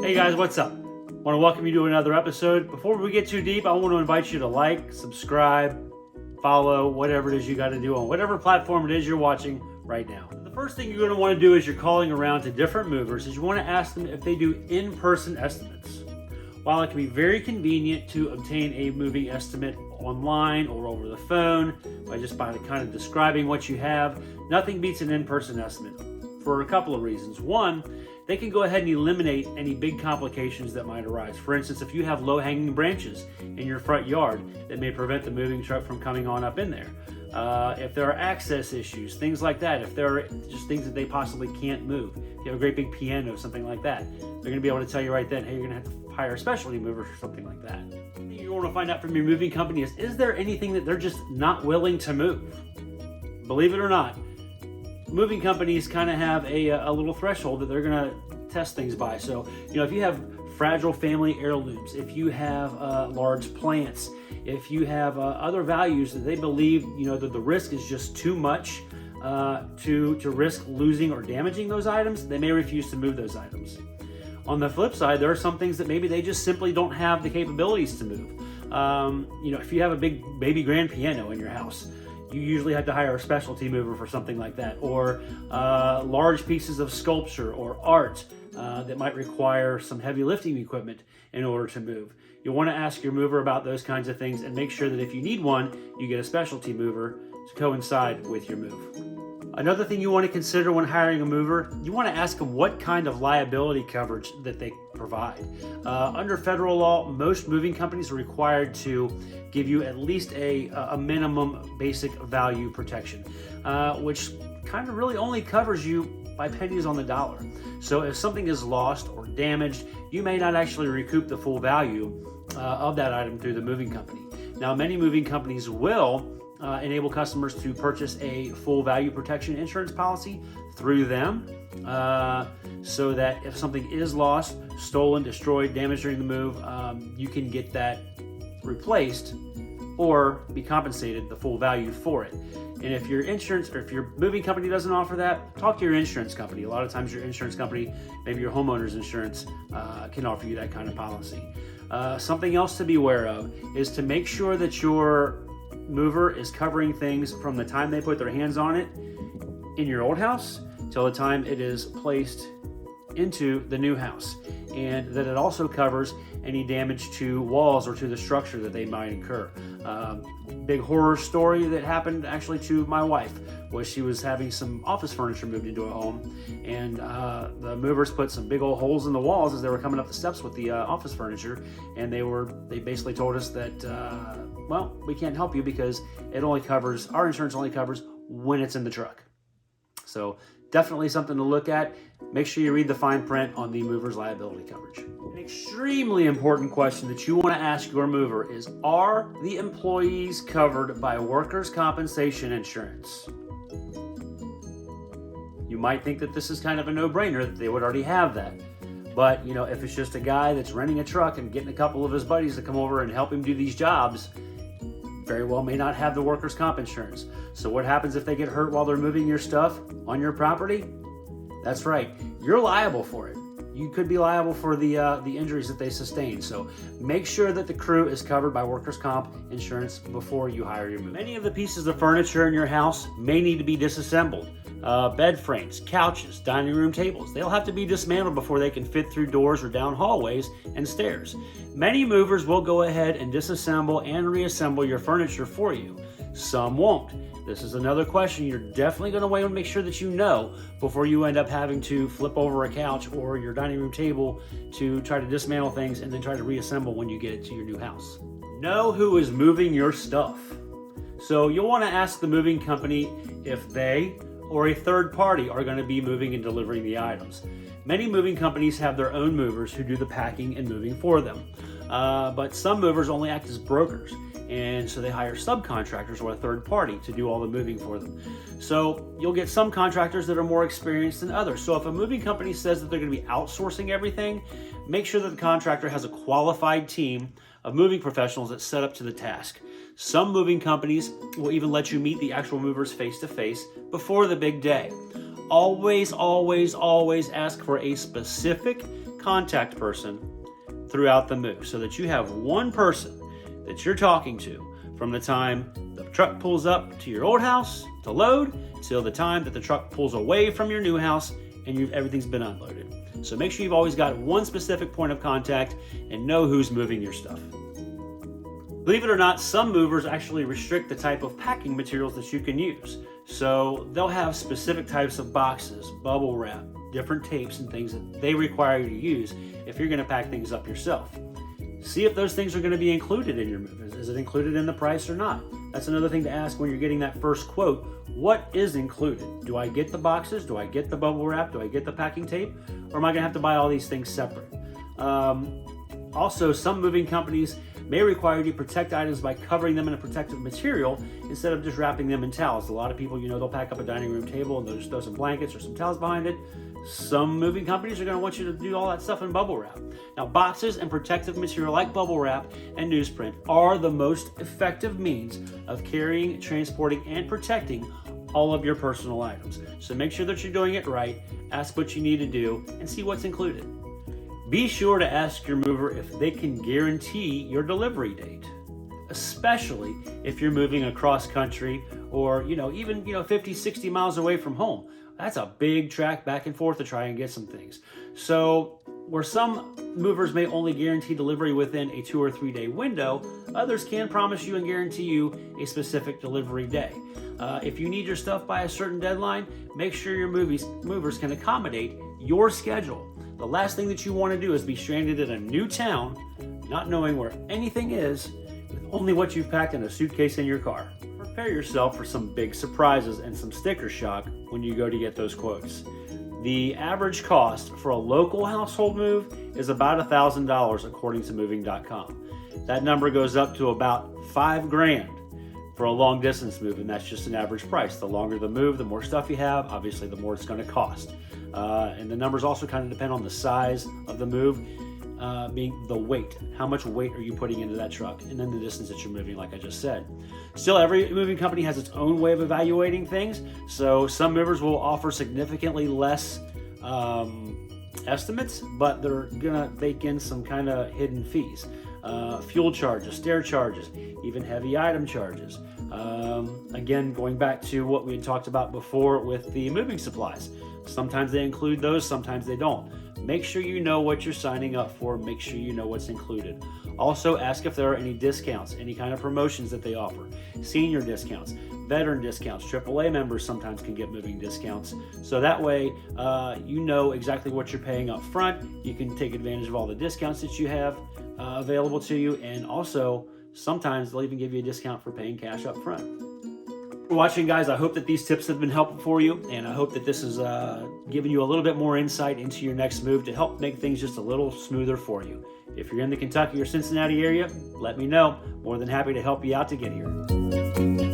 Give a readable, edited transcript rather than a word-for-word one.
Hey guys, what's up? I want to welcome you to another episode. Before we get too deep, I want to invite you to like, subscribe, follow, whatever it is you got to do on whatever platform it is you're watching right now. The first thing you're going to want to do as you're calling around to different movers is you want to ask them if they do in-person estimates. While it can be very convenient to obtain a moving estimate online or over the phone by kind of describing what you have, nothing beats an in-person estimate for a couple of reasons. One, they can go ahead and eliminate any big complications that might arise. For instance, if you have low-hanging branches in your front yard that may prevent the moving truck from coming on up in there. If there are access issues, things like that, if there are just things that they possibly can't move, if you have a great big piano, something like that, they're going to be able to tell you right then, hey, you're going to have to hire a specialty mover for something like that. What you want to find out from your moving company is there anything that they're just not willing to move? Believe it or not, moving companies kind of have a little threshold that they're going to test things by. So, if you have fragile family heirlooms, if you have large plants, if you have other values that they believe, that the risk is just too much to risk losing or damaging those items, they may refuse to move those items. On the flip side, there are some things that maybe they just simply don't have the capabilities to move. If you have a big baby grand piano in your house, you usually have to hire a specialty mover for something like that, or large pieces of sculpture or art that might require some heavy lifting equipment in order to move. You'll want to ask your mover about those kinds of things and make sure that if you need one, you get a specialty mover to coincide with your move. Another thing you want to consider when hiring a mover, you want to ask them what kind of liability coverage that they provide. Under federal law, most moving companies are required to give you at least a minimum basic value protection, which kind of really only covers you by pennies on the dollar. So if something is lost or damaged, you may not actually recoup the full value of that item through the moving company. Now, many moving companies will enable customers to purchase a full value protection insurance policy through them, so that if something is lost, stolen, destroyed, damaged during the move, you can get that replaced or be compensated the full value for it. And if your insurance or if your moving company doesn't offer that, talk to your insurance company. A lot of times your insurance company, maybe your homeowner's insurance, can offer you that kind of policy. Something else to be aware of is to make sure that your mover is covering things from the time they put their hands on it in your old house till the time it is placed into the new house, and that it also covers any damage to walls or to the structure that they might incur. Big horror story that happened actually to my wife was she was having some office furniture moved into a home, and the movers put some big old holes in the walls as they were coming up the steps with the office furniture, and they basically told us that we can't help you because our insurance only covers when it's in the truck. So definitely something to look at. Make sure you read the fine print on the mover's liability coverage. An extremely important question that you want to ask your mover is, are the employees covered by workers' compensation insurance? You might think that this is kind of a no-brainer, that they would already have that. But, if it's just a guy that's renting a truck and getting a couple of his buddies to come over and help him do these jobs, very well may not have the workers' comp insurance. So what happens if they get hurt while they're moving your stuff on your property? That's right, you're liable for it. You could be liable for the injuries that they sustain. So make sure that the crew is covered by workers' comp insurance before you hire your mover. Many of the pieces of furniture in your house may need to be disassembled. Bed frames, couches, dining room tables, they'll have to be dismantled before they can fit through doors or down hallways and stairs. Many movers will go ahead and disassemble and reassemble your furniture for you. Some won't. This is another question you're definitely going to want to make sure that you know before you end up having to flip over a couch or your dining room table to try to dismantle things and then try to reassemble when you get it to your new house. Know who is moving your stuff. So you'll want to ask the moving company if they or a third party are going to be moving and delivering the items. Many moving companies have their own movers who do the packing and moving for them. But some movers only act as brokers, and so they hire subcontractors or a third party to do all the moving for them. So you'll get some contractors that are more experienced than others. So if a moving company says that they're going to be outsourcing everything, make sure that the contractor has a qualified team of moving professionals that's set up to the task. Some moving companies will even let you meet the actual movers face-to-face before the big day. Always, always, always ask for a specific contact person throughout the move so that you have one person that you're talking to from the time the truck pulls up to your old house to load till the time that the truck pulls away from your new house and everything's been unloaded. So make sure you've always got one specific point of contact and know who's moving your stuff. Believe it or not, some movers actually restrict the type of packing materials that you can use. So they'll have specific types of boxes, bubble wrap, different tapes and things that they require you to use if you're going to pack things up yourself. See if those things are going to be included in your move. Is it included in the price or not? That's another thing to ask when you're getting that first quote. What is included? Do I get the boxes? Do I get the bubble wrap? Do I get the packing tape? Or am I going to have to buy all these things separate? Also, some moving companies may require you to protect items by covering them in a protective material instead of just wrapping them in towels. A lot of people, they'll pack up a dining room table and they'll just throw some blankets or some towels behind it. Some moving companies are going to want you to do all that stuff in bubble wrap. Now, boxes and protective material like bubble wrap and newsprint are the most effective means of carrying, transporting, and protecting all of your personal items. So make sure that you're doing it right, ask what you need to do, and see what's included. Be sure to ask your mover if they can guarantee your delivery date, especially if you're moving across country or, even 50, 60 miles away from home. That's a big trek back and forth to try and get some things. So where some movers may only guarantee delivery within a 2 or 3 day window, others can promise you and guarantee you a specific delivery day. If you need your stuff by a certain deadline, make sure your movers can accommodate your schedule. The last thing that you want to do is be stranded in a new town, not knowing where anything is, with only what you've packed in a suitcase in your car. Prepare yourself for some big surprises and some sticker shock when you go to get those quotes. The average cost for a local household move is about $1,000 according to moving.com. That number goes up to about $5,000 for a long distance move, and that's just an average price. The longer the move, the more stuff you have, obviously the more it's going to cost. And the numbers also kind of depend on the size of the move, being the weight. How much weight are you putting into that truck? And then the distance that you're moving, like I just said. Still, every moving company has its own way of evaluating things. So some movers will offer significantly less estimates, but they're gonna bake in some kind of hidden fees. Fuel charges, stair charges, even heavy item charges. Again, going back to what we had talked about before with the moving supplies. Sometimes they include those, sometimes they don't. Make sure you know what you're signing up for. Make sure you know what's included. Also, ask if there are any discounts, any kind of promotions that they offer. Senior discounts, veteran discounts, AAA members sometimes can get moving discounts. So that way, you know exactly what you're paying up front. You can take advantage of all the discounts that you have available to you. And also, sometimes they'll even give you a discount for paying cash up front. For watching, guys. I hope that these tips have been helpful for you, and I hope that this is giving you a little bit more insight into your next move to help make things just a little smoother for you. If you're in the Kentucky or Cincinnati area, let me know. More than happy to help you out to get here.